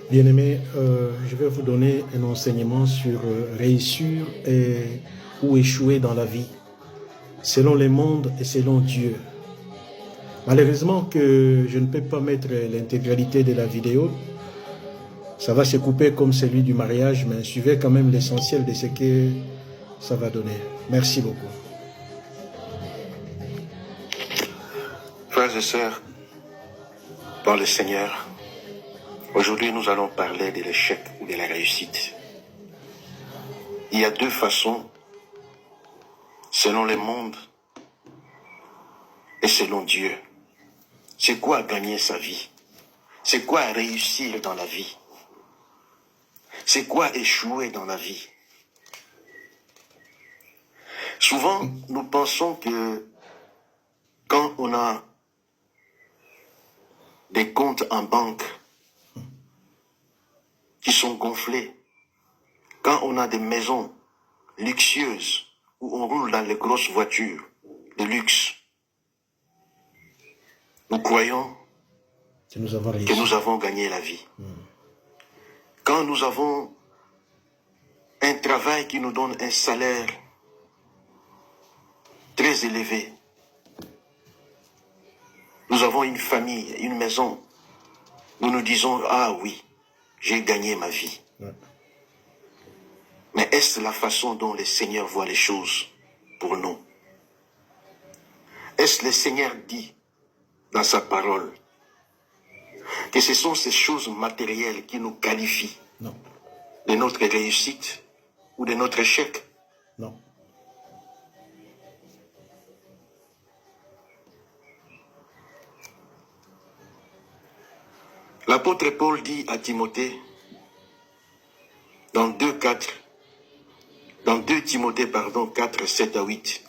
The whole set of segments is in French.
Bien-aimés, je vais vous donner un enseignement sur réussir ou échouer dans la vie, selon le monde et selon Dieu. Malheureusement que je ne peux pas mettre l'intégralité de la vidéo. Ça va se couper comme celui du mariage, mais suivez quand même l'essentiel de ce que ça va donner. Merci beaucoup. Frères et sœurs, dans le Seigneur, aujourd'hui nous allons parler de l'échec ou de la réussite. Il y a deux façons, selon le monde et selon Dieu. C'est quoi gagner sa vie? C'est quoi réussir dans la vie? C'est quoi échouer dans la vie? Souvent, nous pensons que quand on a des comptes en banque qui sont gonflés, quand on a des maisons luxueuses où on roule dans les grosses voitures de luxe, nous croyons que nous avons gagné la vie. Quand nous avons un travail qui nous donne un salaire très élevé, nous avons une famille, une maison, nous nous disons, ah oui, j'ai gagné ma vie. Ouais. Mais est-ce la façon dont le Seigneur voit les choses pour nous? Est-ce le Seigneur dit dans sa parole que ce sont ces choses matérielles qui nous qualifient de notre réussite ou de notre échec? Non. L'apôtre Paul dit à Timothée, dans 2 Timothée 4, 7 à 8,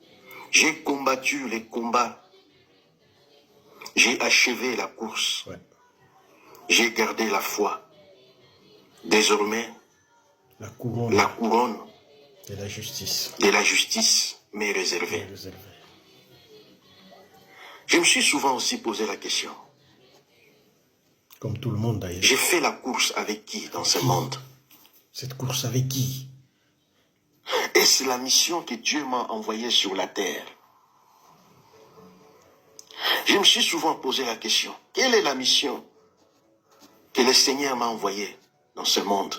« J'ai combattu les combats, j'ai achevé la course, j'ai gardé la foi. Désormais, la couronne de la justice m'est réservée. » Je me suis souvent aussi posé la question. Comme tout le monde d'ailleurs. J'ai fait la course avec qui dans ce monde? Cette course avec qui? Est-ce la mission que Dieu m'a envoyée sur la terre? Je me suis souvent posé la question. Quelle est la mission que le Seigneur m'a envoyée dans ce monde?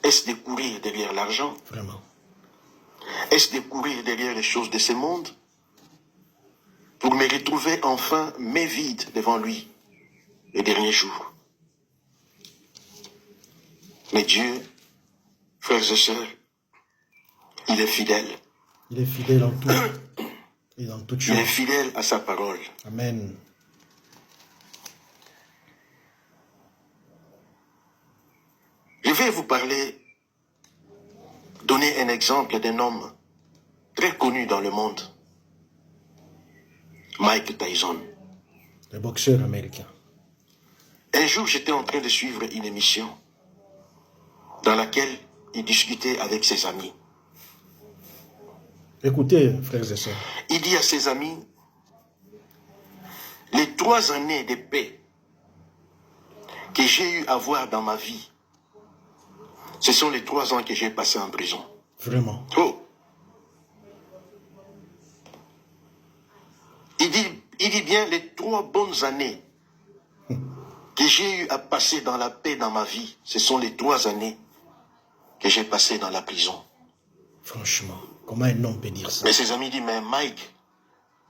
Est-ce de courir derrière l'argent? Vraiment. Est-ce de courir derrière les choses de ce monde? Pour me retrouver enfin main vide devant lui les derniers jours. Mais Dieu, frères et sœurs, il est fidèle. Il est fidèle en tout et dans toutes choses. Il est fidèle à sa parole. Amen. Je vais vous donner un exemple d'un homme très connu dans le monde. Mike Tyson. Le boxeur américain. Un jour, j'étais en train de suivre une émission dans laquelle il discutait avec ses amis. Écoutez, frères et sœurs. Il dit à ses amis, les 3 années de paix que j'ai eu à voir dans ma vie, ce sont les 3 ans que j'ai passés en prison. Vraiment. Oh. Il dit bien les 3 bonnes années que j'ai eu à passer dans la paix dans ma vie, ce sont les 3 années que j'ai passées dans la prison. Franchement, comment un homme peut dire ça? Mais ses amis disent, mais Mike,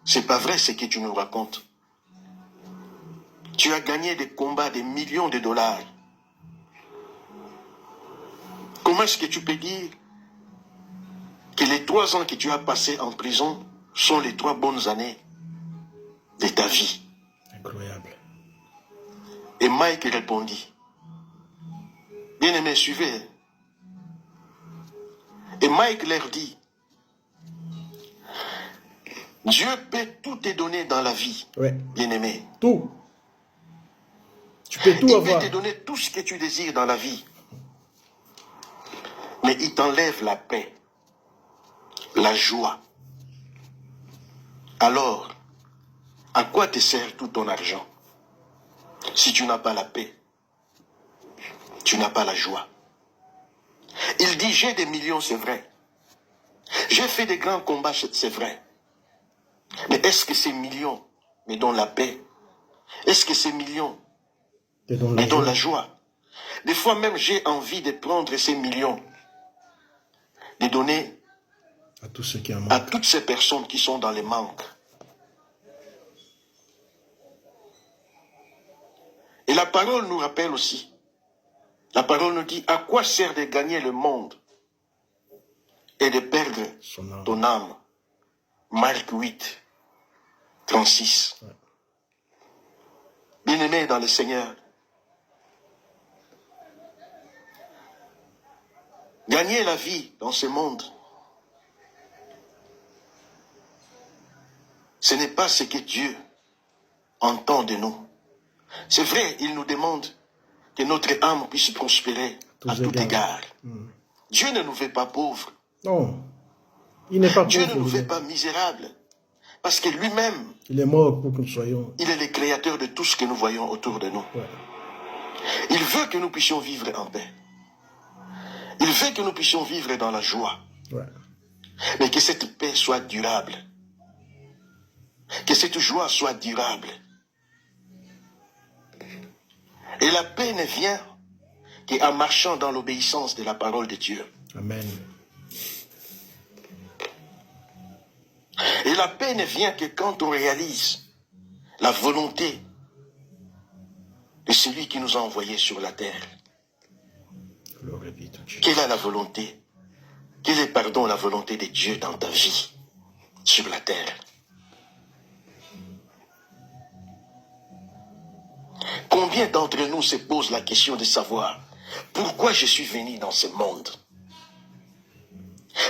c'est pas vrai ce que tu nous racontes. Tu as gagné des combats, des millions de dollars. Comment est-ce que tu peux dire que les 3 ans que tu as passés en prison sont les 3 bonnes années de ta vie? Incroyable. Et Mike répondit, bien-aimé, suivez. Et Mike leur dit, Dieu peut tout te donner dans la vie, bien-aimé. Tout. Tu peux tout avoir. Il peut te donner tout ce que tu désires dans la vie. Mais il t'enlève la paix, la joie. Alors, à quoi te sert tout ton argent si tu n'as pas la paix? tu n'as pas la joie. Il dit, j'ai des millions, c'est vrai. J'ai fait des grands combats, c'est vrai. Mais est-ce que ces millions me donnent la paix? Est-ce que ces millions me donnent la joie? Des fois même, j'ai envie de prendre ces millions, de donner à tous ceux qui en à manquent. toutes ces personnes qui sont dans les manques. Et la parole nous rappelle aussi, la parole nous dit, à quoi sert de gagner le monde et de perdre ton âme? Marc 8, 36. Ouais. Bien-aimés dans le Seigneur, gagner la vie dans ce monde, ce n'est pas ce que Dieu entend de nous. C'est vrai, il nous demande que notre âme puisse prospérer à tout égard. Dieu ne nous fait pas pauvres. Non, il n'est pas Dieu pauvre. ne nous fait pas misérables. Parce que lui-même, il est mort pour que nous soyons. Il est le créateur de tout ce que nous voyons autour de nous. Ouais. Il veut que nous puissions vivre en paix. Il veut que nous puissions vivre dans la joie. Ouais. Mais que cette paix soit durable. Que cette joie soit durable. Et la paix ne vient qu'en marchant dans l'obéissance de la parole de Dieu. Amen. Et la paix ne vient que quand on réalise la volonté de celui qui nous a envoyés sur la terre. Gloire à Dieu. Quelle est la volonté? Quelle est, pardon, la volonté de Dieu dans ta vie sur la terre? Combien d'entre nous se posent la question de savoir pourquoi je suis venu dans ce monde?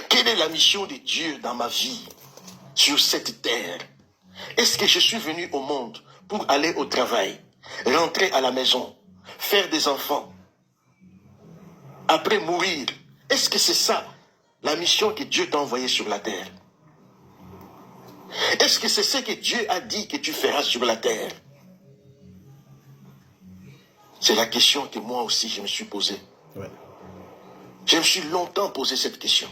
Quelle est la mission de Dieu dans ma vie sur cette terre? Est-ce que je suis venu au monde pour aller au travail, rentrer à la maison, faire des enfants, après mourir? Est-ce que c'est ça la mission que Dieu t'a envoyée sur la terre? Est-ce que c'est ce que Dieu a dit que tu feras sur la terre? C'est la question que moi aussi je me suis posée. Ouais. Je me suis longtemps posé cette question.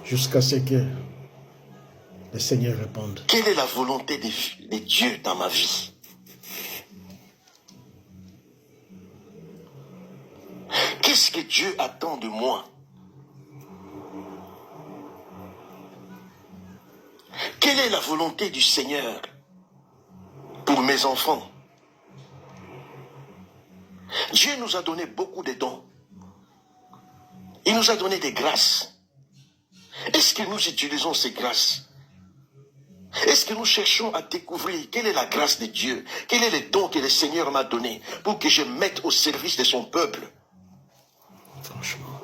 Jusqu'à ce que le Seigneur réponde. Quelle est la volonté de Dieu dans ma vie? Qu'est-ce que Dieu attend de moi? Quelle est la volonté du Seigneur pour mes enfants? Dieu nous a donné beaucoup de dons. Il nous a donné des grâces. Est-ce que nous utilisons ces grâces? Est-ce que nous cherchons à découvrir quelle est la grâce de Dieu? Quel est le don que le Seigneur m'a donné pour que je mette au service de son peuple? Franchement.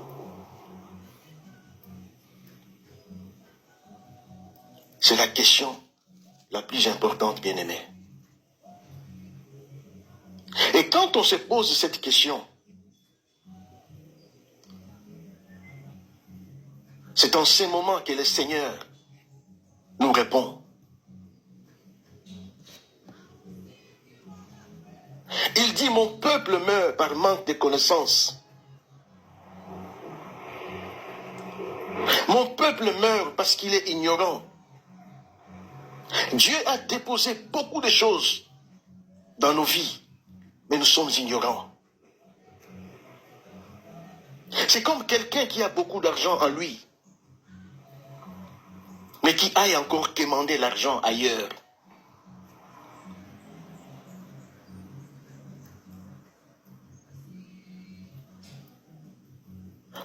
C'est la question la plus importante, bien-aimée. Et quand on se pose cette question, c'est en ces moments que le Seigneur nous répond. Il dit, mon peuple meurt par manque de connaissances. Mon peuple meurt parce qu'il est ignorant. Dieu a déposé beaucoup de choses dans nos vies, mais nous sommes ignorants. C'est comme quelqu'un qui a beaucoup d'argent en lui, mais qui aille encore quémander l'argent ailleurs.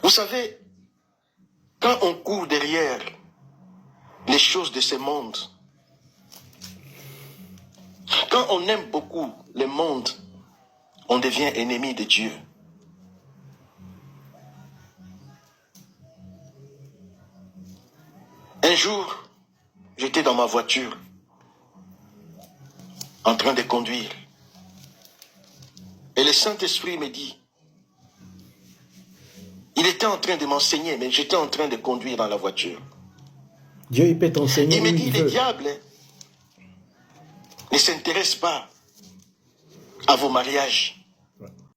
Vous savez, quand on court derrière les choses de ce monde, quand on aime beaucoup le monde, on devient ennemi de Dieu. Un jour, j'étais dans ma voiture, en train de conduire. Et le Saint-Esprit me dit, il était en train de m'enseigner, mais j'étais en train de conduire dans la voiture. Dieu, il peut t'enseigner. Il me dit, le diable ne s'intéresse pas à vos mariages.